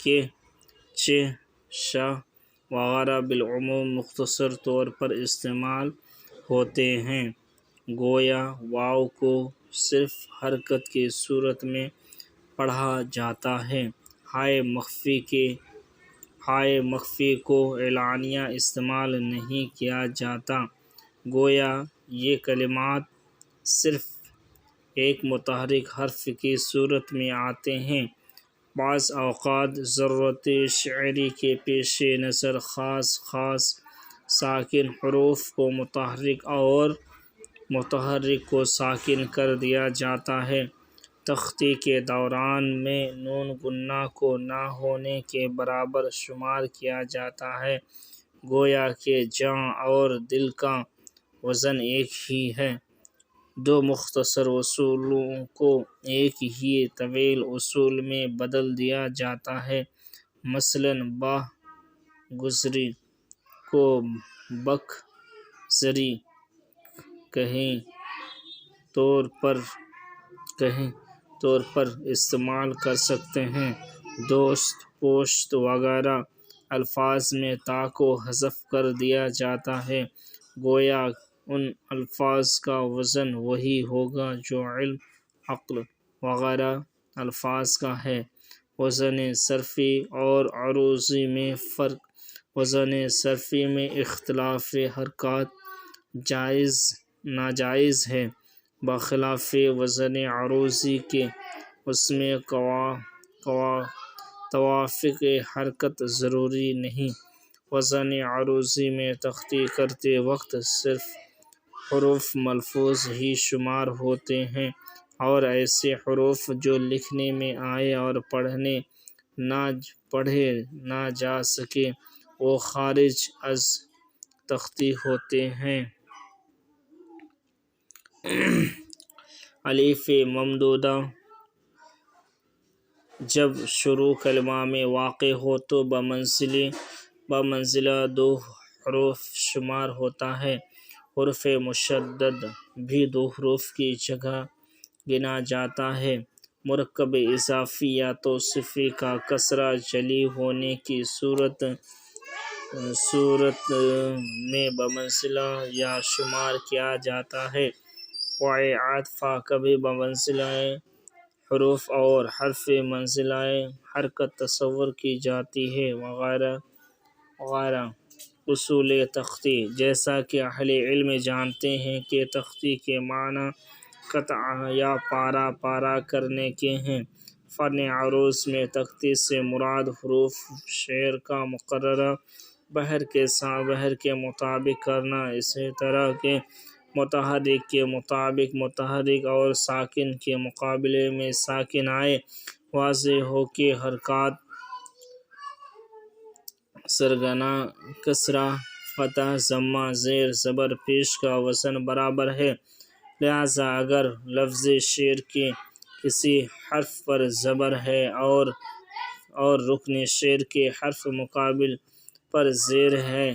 کے چ، ش وغیرہ بالعموم مختصر طور پر استعمال ہوتے ہیں، گویا واو کو صرف حرکت کی صورت میں پڑھا جاتا ہے۔ ہائے مخفی کو اعلانیہ استعمال نہیں کیا جاتا، گویا یہ کلمات صرف ایک متحرک حرف کی صورت میں آتے ہیں۔ بعض اوقات ضرورت شعری کے پیش نظر خاص ساکن حروف کو متحرک اور متحرک کو ساکن کر دیا جاتا ہے۔ تختی کے دوران میں نون گنہ کو نہ ہونے کے برابر شمار کیا جاتا ہے، گویا کہ جاں اور دل کا وزن ایک ہی ہے۔ دو مختصر اصولوں کو ایک ہی طویل اصول میں بدل دیا جاتا ہے، مثلاً بہ گزری کو بک زری کہیں طور پر استعمال کر سکتے ہیں۔ دوست، پوشت وغیرہ الفاظ میں تا کو حذف کر دیا جاتا ہے، گویا ان الفاظ کا وزن وہی ہوگا جو علم، عقل وغیرہ الفاظ کا ہے۔ وزن صرفی اور عروضی میں فرق: وزن صرفی میں اختلاف حرکات ناجائز ہے، بخلاف وزن عروضی کے، اس میں توافق حرکت ضروری نہیں۔ وزن عروضی میں تختی کرتے وقت صرف حروف ملفوظ ہی شمار ہوتے ہیں، اور ایسے حروف جو لکھنے میں آئیں اور پڑھے نہ جا سکیں وہ خارج از تختی ہوتے ہیں۔ الف ممدودہ جب شروع کلمہ میں واقع ہو تو بمنزلہ دو حروف شمار ہوتا ہے۔ حرف مشدد بھی دو حروف کی جگہ گنا جاتا ہے۔ مرکب اضافی یا توصیفی کا کسرہ جلی ہونے کی صورت میں بمنزلہ یا شمار کیا جاتا ہے۔ واو عاطفہ کبھی بمنزلہ حروف اور حرف منزلہ حرکت تصور کی جاتی ہے، وغیرہ وغیرہ۔ اصول تختی: جیسا کہ اہل علم جانتے ہیں کہ تختی کے معنی قطع یا پارہ پارہ کرنے کے ہیں۔ فن عروض میں تختی سے مراد حروف شعر کا مقررہ بہر کے مطابق کرنا، اسی طرح کہ متحرک کے مطابق متحرک اور ساکن کے مقابلے میں ساکن آئے۔ واضح ہو کہ حرکات سرغنہ، کسرہ، فتح، ضمہ، زیر، زبر، پیش کا وزن برابر ہے، لہذا اگر لفظ شعر کے کسی حرف پر زبر ہے اور رکن شعر کے حرف مقابل پر زیر ہے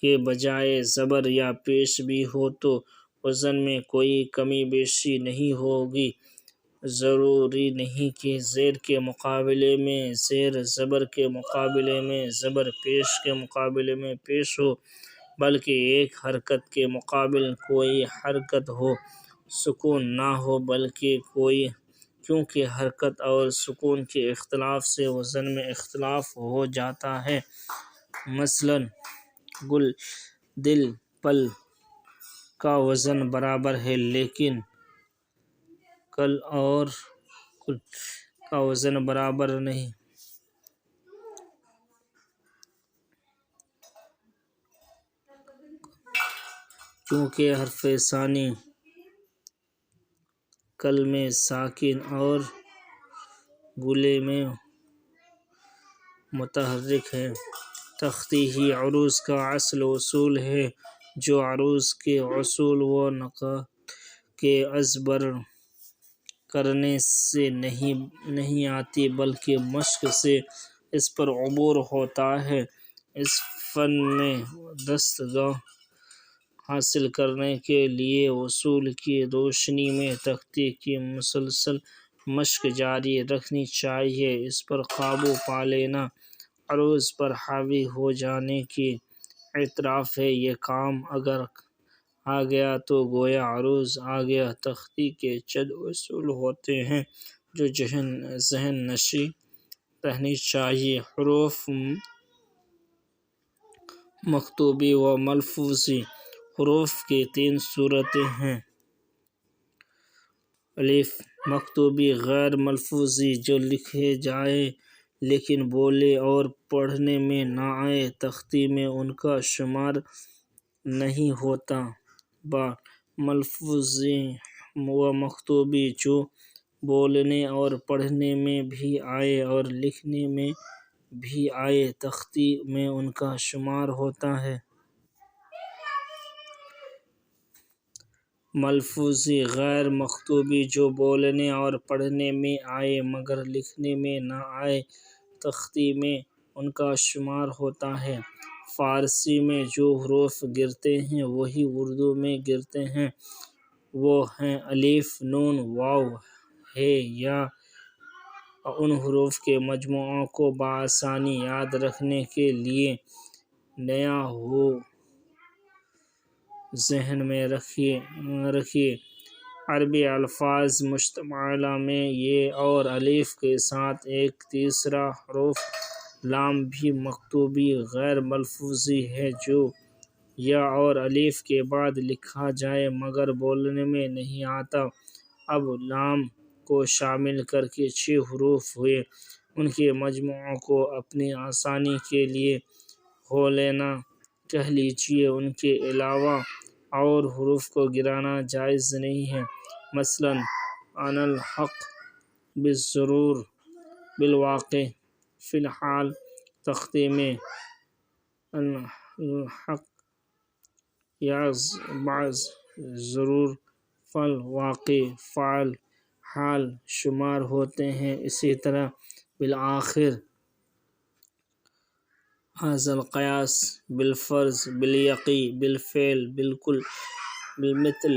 کے بجائے زبر یا پیش بھی ہو تو وزن میں کوئی کمی بیشی نہیں ہوگی۔ ضروری نہیں کہ زیر کے مقابلے میں زیر، زبر کے مقابلے میں زبر، پیش کے مقابلے میں پیش ہو، بلکہ ایک حرکت کے مقابل کوئی حرکت ہو، سکون نہ ہو بلکہ کوئی، کیونکہ حرکت اور سکون کے اختلاف سے وزن میں اختلاف ہو جاتا ہے۔ مثلاً گل، دل، پل کا وزن برابر ہے لیکن کل اور کل کا وزن برابر نہیں، کیونکہ حرف ثانی کل میں ساکن اور گلے میں متحرک ہے۔ تختی ہی عروض کا اصل اصول ہے، جو عروض کے اصول و نکات کے ازبر کرنے سے نہیں آتی بلکہ مشق سے اس پر عبور ہوتا ہے۔ اس فن میں دستگاہ حاصل کرنے کے لیے اصول کی روشنی میں تختی کی مسلسل مشق جاری رکھنی چاہیے، اس پر قابو پا لینا عروض پر حاوی ہو جانے کی اعتراف ہے۔ یہ کام اگر آ گیا تو گویا عروض آ گیا۔ تختی کے چند اصول ہوتے ہیں جو ذہن نشین رہنی چاہیے۔ حروف مکتوبی و ملفوظی۔ حروف کی 3 صورتیں ہیں: الف مکتوبی، غیر ملفوظی، جو لکھے جائیں لیکن بولے اور پڑھنے میں نہ آئیں، تختی میں ان کا شمار نہیں ہوتا۔ با ملفوظی و مکتوبی، جو بولنے اور پڑھنے میں بھی آئیں اور لکھنے میں بھی آئیں، تختی میں ان کا شمار ہوتا ہے۔ ملفوظی غیر مکتوبی، جو بولنے اور پڑھنے میں آئیں مگر لکھنے میں نہ آئیں، تختی میں ان کا شمار ہوتا ہے۔ فارسی میں جو حروف گرتے ہیں وہی اردو میں گرتے ہیں۔ وہ ہیں الف، نون، واو، ہ، یا۔ ان حروف کے مجموعوں کو بآسانی یاد رکھنے کے لیے نیا ہو ذہن میں رکھیے۔ عربی الفاظ مشتملہ میں یہ اور الف کے ساتھ ایک تیسرا حرف لام بھی مکتوبی غیر ملفوظی ہے، جو یا اور الف کے بعد لکھا جائے مگر بولنے میں نہیں آتا۔ اب لام کو شامل کر کے 6 حروف ہوئے۔ ان کے مجموعوں کو اپنی آسانی کے لیے ہولینا کہہ لیجیے۔ ان کے علاوہ اور حروف کو گرانا جائز نہیں ہے۔ مثلاً انا الحق، بالضرور، بالواقع۔ فی الحال تختی میں الحق یا بعض، ضرور، فعل، واقع، فعل، حال شمار ہوتے ہیں۔ اسی طرح بالآخر، ھذا القیاس، بالفرض، بالیقین، بالفعل، بالکل، بالمثل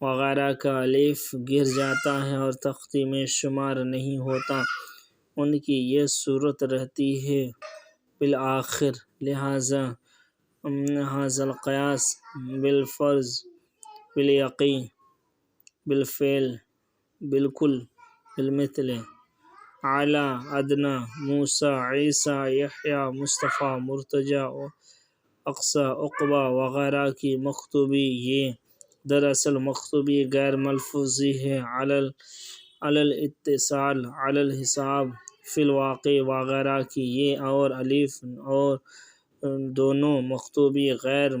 وغیرہ کا الف گر جاتا ہے اور تختی میں شمار نہیں ہوتا۔ ان کی یہ صورت رہتی ہے بالآخر۔ لہذا ھذا القیاس، بالفرض، بالیقین، بالفعل، بالکل، بالمثل، اعلیٰ، ادنیٰ، موسیٰ، عیسیٰ، یحییٰ، مصطفیٰ، مرتضیٰ، اقصیٰ، عقبیٰ وغیرہ کی مکتوبی۔ یہ دراصل مکتوبی غیر ملفوظی ہے۔ علی الاتصال، علی الحساب، فی الواقع وغیرہ کی یہ اور الف اور دونوں مکتوبی غیر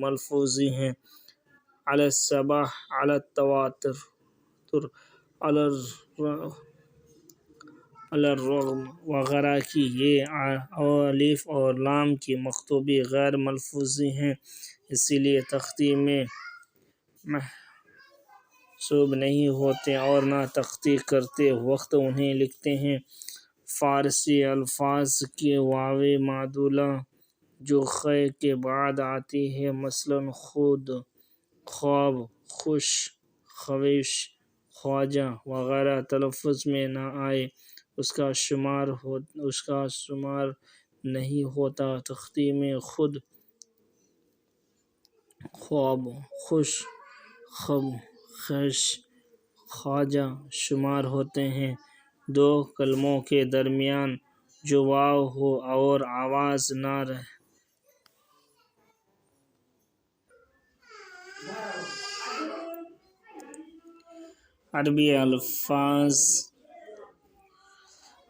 ملفوظی ہیں۔ علی الصباح، علی التواتر، علی الرغم وغیرہ کی یہ اور الف اور لام کی مکتوبی غیر ملفوظی ہیں، اسی لیے تختی میں محسوب نہیں ہوتے اور نہ تختی کرتے وقت انہیں لکھتے ہیں۔ فارسی الفاظ کی واو معدولیہ جو خ کے بعد آتی ہے، مثلاً خود، خواب، خوش، خوش، خواجہ وغیرہ، تلفظ میں نہ آئے، اس کا شمار نہیں ہوتا۔ تختی میں خود، خواب، خوش، خوش، خواجہ شمار ہوتے ہیں۔ 2 کلموں کے درمیان جو واو ہو اور آواز نہ رہے، عربی الفاظ۔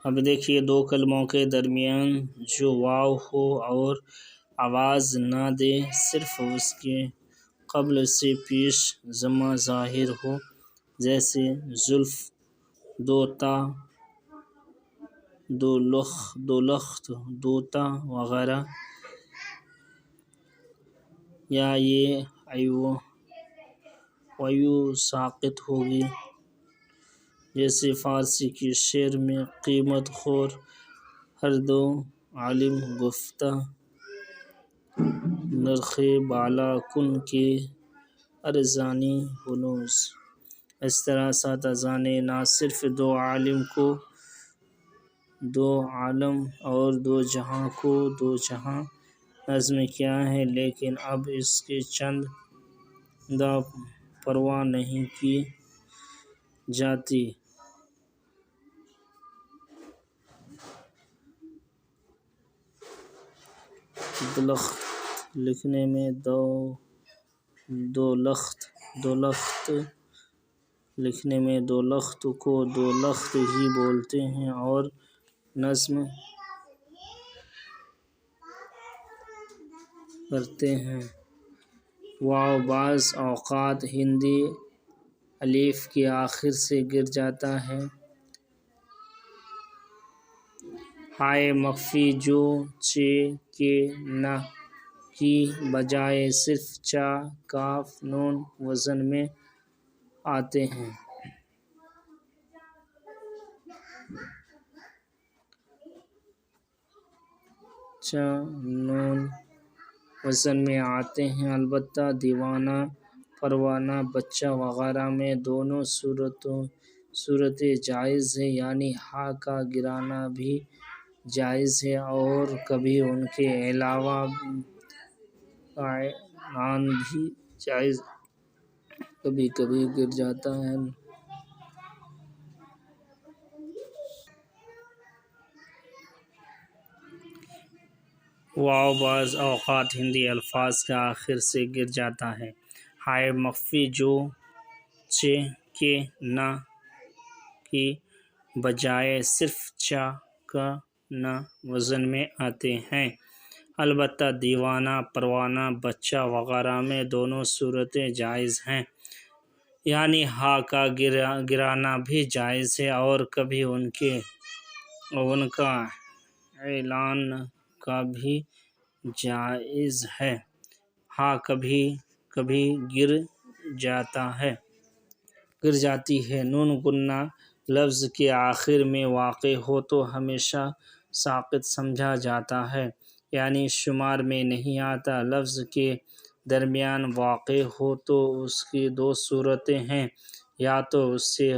اب دیکھیے 2 کلموں کے درمیان جو واو ہو اور آواز نہ دے، صرف اس کے قبل سے پیش ضمہ ظاہر ہو، جیسے زلف، دوتا، دولخت، دوتا وغیرہ، یا یہ عیو ساقط ہوگی، جیسے فارسی کے شعر میں قیمت خور ہر دو عالم گفتہ، نرخ بالا کن کے ارزانی ہنوز۔ اس طرح اساتذہ نے نہ صرف دو عالم اور دو جہاں کو دو جہاں نظم کیا ہے، لیکن اب اس کی چند پرواہ نہیں کی جاتی۔ دولخت لکھنے میں دولخت لکھنے میں دولخت کو دولخت ہی بولتے ہیں اور نظم کرتے ہیں۔ واو بعض اوقات ہندی الف کے آخر سے گر جاتا ہے۔ ہائے مخفی جو چ کے نہ کی بجائے صرف چ کاف نون وزن میں آتے ہیں۔ البتہ دیوانہ، پروانہ، بچہ وغیرہ میں دونوں صورتیں جائز ہیں، یعنی ہا کا گرانا بھی جائز ہے اور کبھی ان کے علاوہ کا اعلان بھی جائز کبھی کبھی گر جاتا ہے۔ واو بعض اوقات ہندی الفاظ کے آخر سے گر جاتا ہے۔ ہائے مخفی جو چ کے نہ کی بجائے صرف چ کا نہ وزن میں آتے ہیں۔ البتہ دیوانہ، پروانہ، بچہ وغیرہ میں دونوں صورتیں جائز ہیں، یعنی ہا کا گرانا بھی جائز ہے اور کبھی ان کا اعلان کا بھی جائز ہے۔ ہا کبھی کبھی گر جاتی ہے۔ نون گنہ لفظ کے آخر میں واقع ہو تو ہمیشہ ساقط سمجھا جاتا ہے، یعنی شمار میں نہیں آتا۔ لفظ کے درمیان واقع ہو تو اس کی دو صورتیں ہیں، یا تو اس سے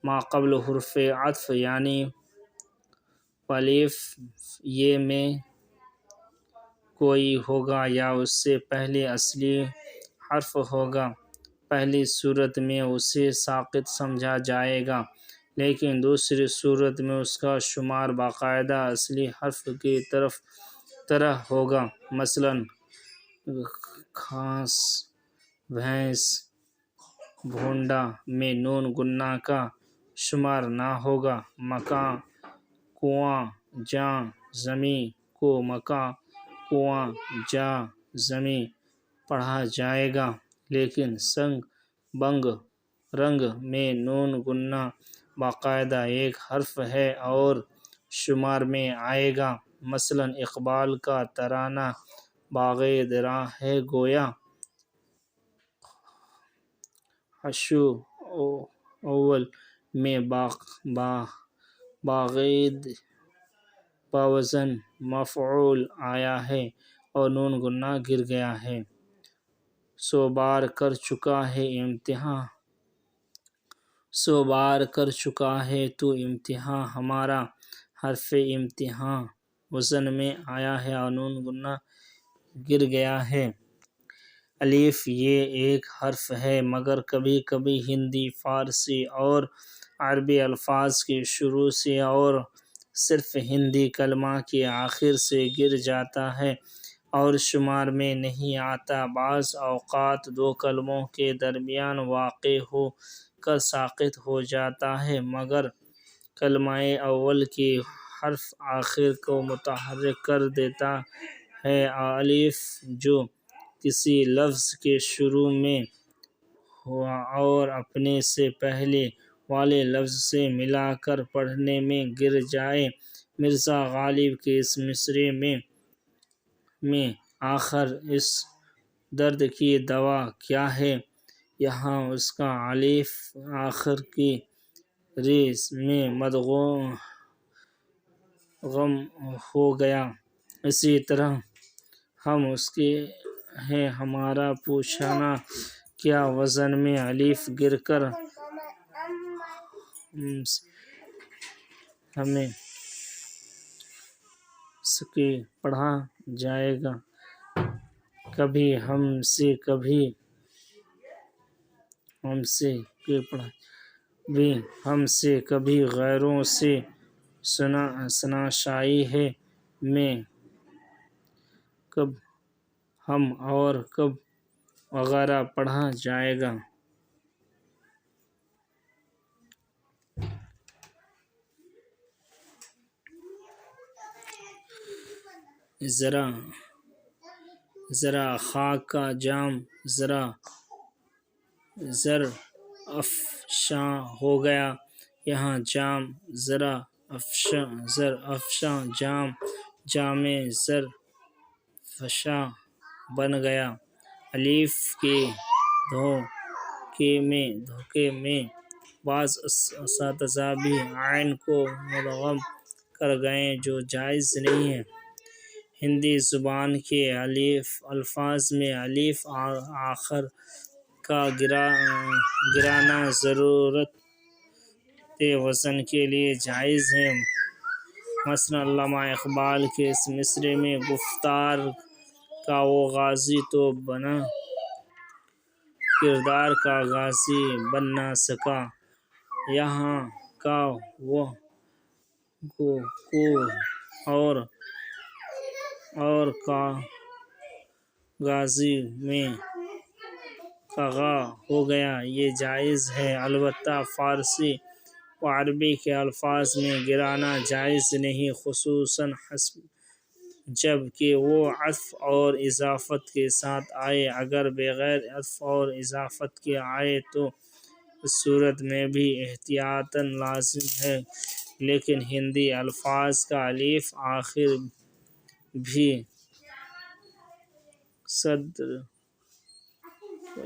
ماقبل حرف عطف یعنی ا ی میں کوئی ہوگا یا اس سے پہلے اصلی حرف ہوگا۔ پہلی صورت میں اسے ساقط سمجھا جائے گا، لیکن دوسری صورت میں اس کا شمار باقاعدہ اصلی حرف کی طرح ہوگا۔ مثلاً گھاس، بھینس، بھونڈا میں نون گنہ کا شمار نہ ہوگا۔ مکاں، کنواں، جاں، زمین کو مکاں، کنواں، جاں، زمین پڑھا جائے گا، لیکن سنگ، بنگ، رنگ میں نون گنہ باقاعدہ ایک حرف ہے اور شمار میں آئے گا۔ مثلاً اقبال کا ترانہ باغ درا ہے گویا، حشو اول میں باغید بوزن مفعول آیا ہے اور نون گنہ گر گیا ہے۔ سو بار کر چکا ہے تو امتحاں ہمارا، حرف امتحاں وزن میں آیا ہے اور نون گنہ گر گیا ہے۔ الف یہ ایک حرف ہے مگر کبھی کبھی ہندی، فارسی اور عربی الفاظ کے شروع سے اور صرف ہندی کلمہ کے آخر سے گر جاتا ہے اور شمار میں نہیں آتا۔ بعض اوقات دو کلموں کے درمیان واقع ہو کر ساقط ہو جاتا ہے، مگر کلمہ اول کے حرف آخر کو متحرک کر دیتا ہے۔ الف جو کسی لفظ کے شروع میں ہوا اور اپنے سے پہلے والے لفظ سے ملا کر پڑھنے میں گر جائے۔ مرزا غالب کے اس مصرعے میں آخر اس درد کی دوا کیا ہے؟ یہاں اس کا الف آخر کی ر میں مدغم ہو گیا۔ اسی طرح ہم اس کے ہے ہمارا پوچھنا کیا وزن میں الف گر کر ہمیں سے پڑھا جائے گا؟ کبھی ہم سے کبھی غیروں سے شناسائی ہے میں، کب ہم اور کب وغیرہ پڑھا جائے گا؟ ذرا خاک کا جام زر افشاں ہو گیا، یہاں جام زر افشاں جام زر فشاں بن گیا۔ الف کے دھوکے میں بعض اساتذہ بھی عین کو مدغم کر گئے جو جائز نہیں ہے۔ ہندی زبان کے الفاظ میں الف آخر کا گرانا ضرورت وزن کے لیے جائز ہے۔ مثلاً علامہ اقبال کے اس مصرعے میں گفتار کا وہ غازی تو بنا، کردار کا غازی بن نہ سکا، یہاں کا وہ اور کا غازی میں کغا ہو گیا، یہ جائز ہے۔ البتہ فارسی و عربی کے الفاظ میں گرانا جائز نہیں، خصوصاً جب کہ وہ عطف اور اضافت کے ساتھ آئے۔ اگر بغیر عطف اور اضافت کے آئے تو اس صورت میں بھی احتیاطاً لازم ہے، لیکن ہندی الفاظ کا الف آخر بھی صدر،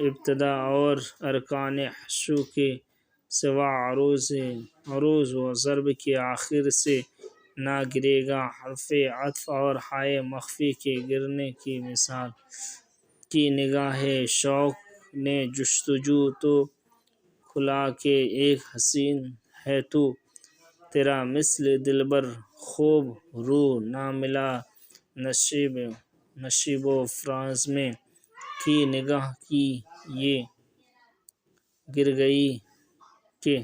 ابتدا اور ارکان حشو کے سوا عروض و ضرب کے آخر سے نہ گرے گا۔ حرف عطف اور ہائے مخفی کے گرنے کی مثال کی نگاہ شوق نے جستجو تو کھلا کہ ایک حسین ہے تو، تیرا مثل دلبر خوب رو نہ ملا نشیب و فراز میں، کی نگاہ کی یہ گر گئی کہ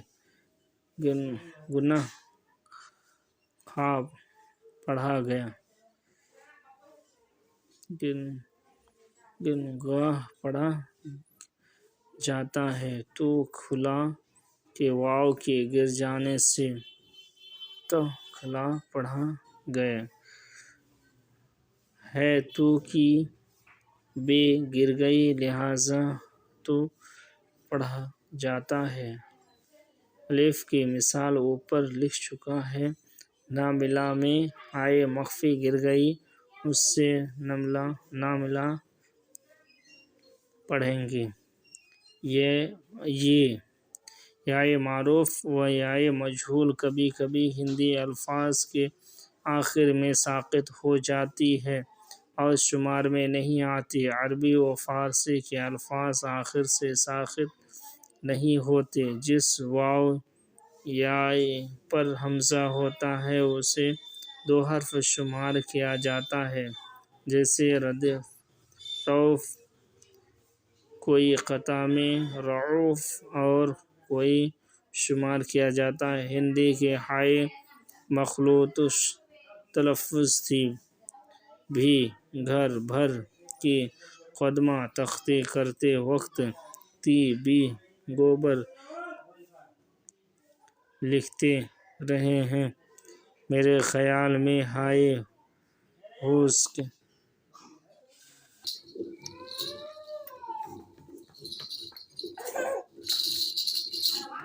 گنہ خواب پڑھا گیا۔ گنگاہ پڑھا جاتا ہے تو کھلا کہ واو کے گر جانے سے تو کھلا پڑھا گیا۔ ہے تو کی بے گر گئی لہذا تو پڑھا جاتا ہے۔ الف کی مثال اوپر لکھ چکا ہے۔ ناملا میں ہائے مخفی گر گئی، اس سے ناملا پڑھیں گے۔ یہ یائے معروف و یائے مجہول کبھی کبھی ہندی الفاظ کے آخر میں ساقط ہو جاتی ہے اور شمار میں نہیں آتی۔ عربی و فارسی کے الفاظ آخر سے ساقط نہیں ہوتے۔ جس واو یاء پر حمزہ ہوتا ہے اسے دو حرف شمار کیا جاتا ہے، جیسے رؤف، کوئی قطع میں رعوف اور کوئی شمار کیا جاتا ہے۔ ہندی کے ہائے مخلوط تلفظ تھی بھی گھر بھر کی قدمہ تختی کرتے وقت تی بھی گوبر لکھتے رہے ہیں۔ میرے خیال میں ہائے